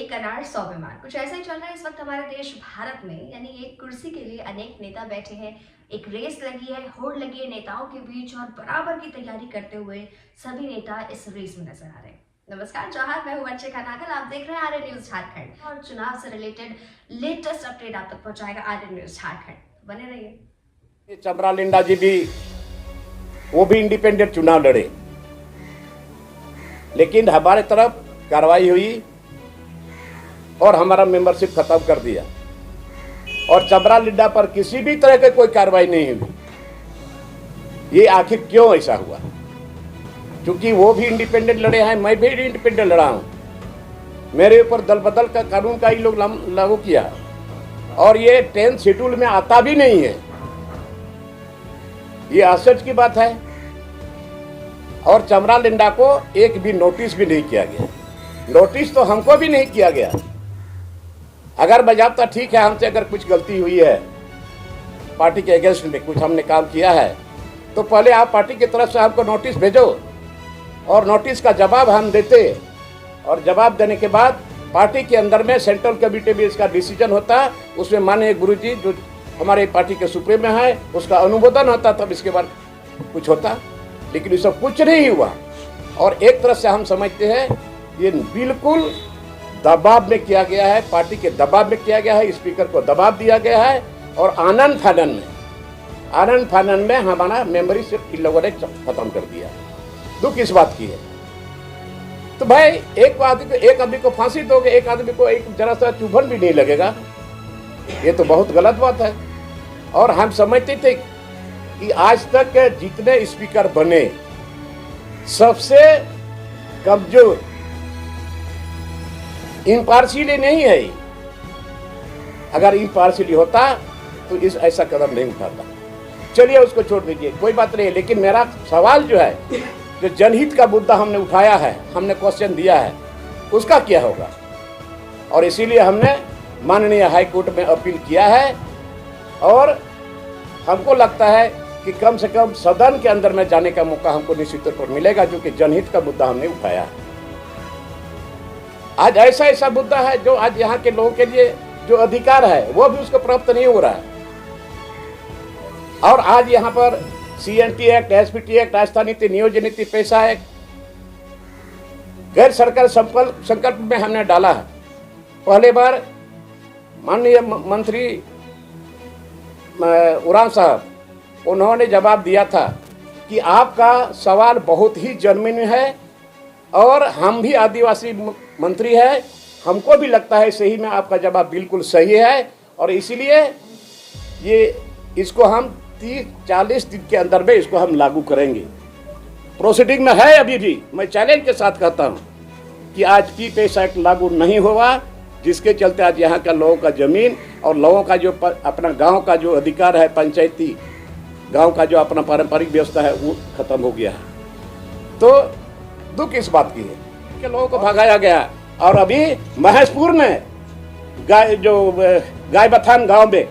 एक अनार 100 बीमार, कुछ ऐसा ही चल रहा है इस वक्त हमारे देश भारत में। यानी एक कुर्सी के लिए अनेक नेता बैठे हैं, एक रेस लगी है, होड़ लगी है नेताओं के बीच और बराबर की तैयारी करते हुए सभी नेता इस रेस में नजर आ रहे हैं। नमस्कार जौहर, मैं हूं अर्चिका नागल, आप देख रहे हैं आर्य न्यूज झारखंड और चुनाव से रिलेटेड लेटेस्ट अपडेट आप तक पहुंचाएगा आर्य न्यूज झारखंड। बने रहिए। चमरालिंडा जी भी वो भी इंडिपेंडेंट चुनाव लड़े, लेकिन हमारे तरफ कार्रवाई हुई और हमारा मेंबरशिप खत्म कर दिया और चमरालिंडा पर किसी भी तरह की कोई कार्रवाई नहीं हुई। ये आखिर क्यों ऐसा हुआ? क्योंकि वो भी इंडिपेंडेंट लड़े हैं, मैं भी इंडिपेंडेंट लड़ा हूं। मेरे ऊपर दल बदल का कानून का ही लोग लागू किया और ये 10 शेड्यूल में आता भी नहीं है। ये आश्चर्य की बात है। और चमरालिंडा को एक भी नोटिस भी नहीं किया गया। नोटिस तो हमको भी नहीं किया गया। अगर बजाबता ठीक है, हमसे अगर कुछ गलती हुई है, पार्टी के अगेंस्ट में कुछ हमने काम किया है, तो पहले आप पार्टी की तरफ से हमको नोटिस भेजो और नोटिस का जवाब हम देते। और जवाब देने के बाद पार्टी के अंदर में सेंट्रल कमेटी में इसका डिसीजन होता, उसमें माननीय गुरुजी जो हमारे पार्टी के सुप्रीम में है उसका अनुमोदन होता, तब इसके बाद कुछ होता। लेकिन ये सब कुछ नहीं हुआ। और एक तरह से हम समझते हैं ये बिल्कुल दबाव में किया गया है, पार्टी के दबाव में किया गया है, स्पीकर को दबाव दिया गया है और आनंद फानन में हमारा मेंबरशिप इन लोगों ने खत्म कर दिया। दुख इस बात की है। तो भाई एक आदमी को फांसी दोगे, एक आदमी को एक जरा सा चुभन भी नहीं लगेगा, ये तो बहुत गलत बात है। और हम समझते थे कि आज तक जितने स्पीकर बने सबसे कमजोर इम्पार्शियली नहीं है। अगर इम्पार्शियली होता तो इस ऐसा कदम नहीं उठाता। चलिए उसको छोड़ दीजिए, कोई बात नहीं। लेकिन मेरा सवाल जो है, जो जनहित का मुद्दा हमने उठाया है, हमने क्वेश्चन दिया है, उसका क्या होगा? और इसीलिए हमने माननीय हाई कोर्ट में अपील किया है और हमको लगता है कि कम से कम सदन के अंदर में जाने का मौका हमको निश्चित तौर पर मिलेगा, जो कि जनहित का मुद्दा हमने उठाया है। आज ऐसा मुद्दा है जो आज यहाँ के लोगों के लिए जो अधिकार है वो भी उसको प्राप्त नहीं हो रहा है। और आज यहाँ पर CNT act, SPT act, Rajasthan नीति, नियोजन नीति, पैसा एक्ट, गैर सरकार संकल्प में हमने डाला है। पहले बार माननीय मंत्री उरांव साहब, उन्होंने जवाब दिया था कि आपका सवाल बहुत ही जेन्युइन है और हम भी आदिवासी मंत्री है, हमको भी लगता है सही में आपका जवाब बिल्कुल सही है और इसीलिए इसको हम 30-40 दिन के अंदर में इसको हम लागू करेंगे। प्रोसीडिंग में है अभी भी। मैं चैलेंज के साथ कहता हूं कि आज की पैसा एक्ट लागू नहीं हुआ, जिसके चलते आज यहाँ का लोगों का जमीन और लोगों का जो अपना गांव का जो अधिकार है, पंचायती गांव का जो अपना पारंपरिक व्यवस्था है, वो खत्म हो गया है। तो दुख इस बात की है कि लोगों को भगाया गया। और अभी महेशपुर में गायबथान गांव में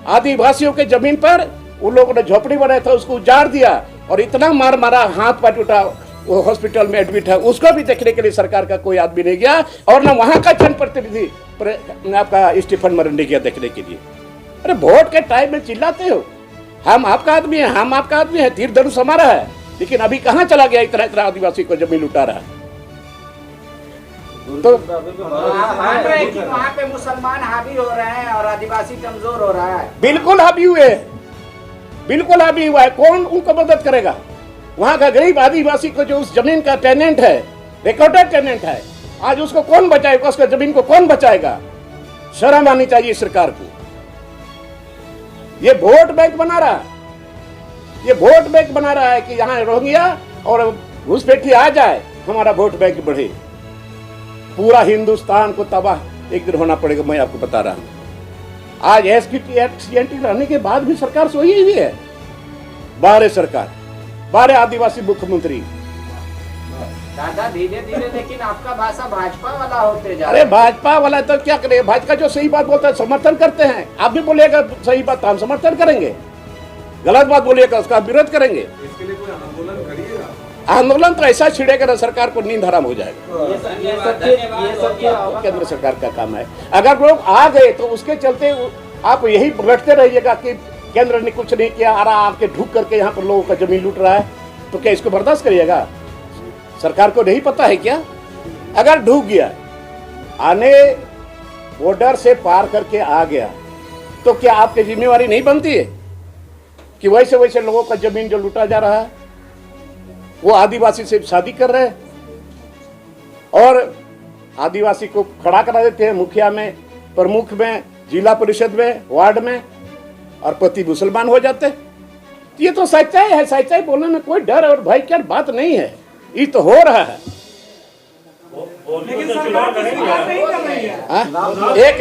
आदिवासियों के जमीन पर उन लोगों ने झोपड़ी बनाया था, उसको उजाड़ दिया और इतना मार मारा, हाथ पाँव टूटा, वो हॉस्पिटल में एडमिट है। उसको भी देखने के लिए सरकार का कोई आदमी नहीं गया और ना वहां का जनप्रतिनिधि आपका स्टीफन मरंडी गया देखने के लिए। अरे वोट के टाइम में चिल्लाते हो, हम आपका आदमी है, हम आपका आदमी है, तीर धनुष हमारा है, लेकिन अभी कहाँ चला गया इतना आदिवासी को जमीन लुटा रहा है। तो वहाँ पे मुसलमान हावी हो रहे हैं और आदिवासी कमजोर हो रहा है। बिल्कुल हावी हुए, बिल्कुल हावी हुआ है। कौन उनको मदद करेगा? वहाँ का गरीब आदिवासी को जो उस जमीन का टेनेंट है, रिकॉर्डेड टेनेंट है, आज उसको कौन बचाएगा? उसका जमीन को कौन बचाएगा? शर्म आनी चाहिए सरकार को। ये वोट बैंक बना रहा है, ये वोट बैंक बना रहा है कि यहाँ रोहिंग्या और घुसपैठी आ जाए, हमारा वोट बैंक बढ़े। पूरा हिंदुस्तान को तबाह एक दिन होना पड़ेगा, मैं आपको बता रहा हूं। आज SPT एक्ट, CNT रहने के बाद भी सरकार सोई हुई है। 12 सरकार, 12 आदिवासी मुख्यमंत्री। दादा धीरे धीरे लेकिन आपका भाषा भाजपा वाला होते जा रहा है। अरे भाजपा वाला तो क्या करे? भाजपा जो सही बात बोलता है समर्थन करते हैं। आप भी बोलिएगा सही बात, हम समर्थन करेंगे। गलत बात बोलिएगा उसका विरोध करेंगे। इसके लिए कोई आंदोलन करिएगा? आंदोलन तो ऐसा छिड़ेगा ना सरकार को नींद हराम हो जाएगा। ये सब केंद्र सरकार का काम है। अगर लोग आ गए तो उसके चलते आप यही रटते रहिएगा कि केंद्र ने कुछ नहीं किया, आ रहा आपके ढूक करके यहाँ पर लोगों का जमीन लूट रहा है, तो क्या इसको बर्दाश्त करिएगा? सरकार को नहीं पता है क्या? अगर ढूक गया, आने बॉर्डर से पार करके आ गया, तो क्या आपकी जिम्मेवारी नहीं बनती है कि वैसे वैसे लोगों का जमीन जो लूटा जा रहा है, वो आदिवासी से शादी कर रहे हैं और आदिवासी को खड़ा करा देते हैं मुखिया में, प्रमुख में, जिला परिषद में, वार्ड में, और पति मुसलमान हो जाते हैं। ये तो सच्चाई है। सच्चाई बोलने में कोई डर और भय की बात नहीं है। ये तो हो रहा है। लेकिन सरकार तो स्वीकार नहीं कर रही है। हाँ? एक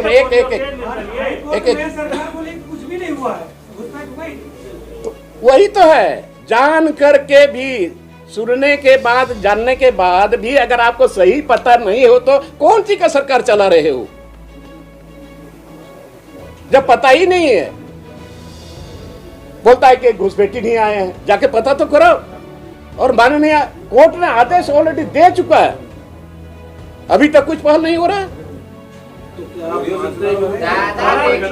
सरकार बोले कुछ भी नहीं हुआ है, घुसपैठ हुआ ही नहीं। तो वही तो है। जान करके भी, सुनने के बाद, जानने के बाद भी अगर आपको सही पता नहीं हो तो कौन सी का सरकार चला रहे हो? जब पता ही नहीं है, बोलता है कि घुसपैठी नहीं आए हैं, जाके पता तो करो। और माननीय कोर्ट ने आदेश ऑलरेडी दे चुका है, अभी तक कुछ पहल नहीं हो रहा है। दादा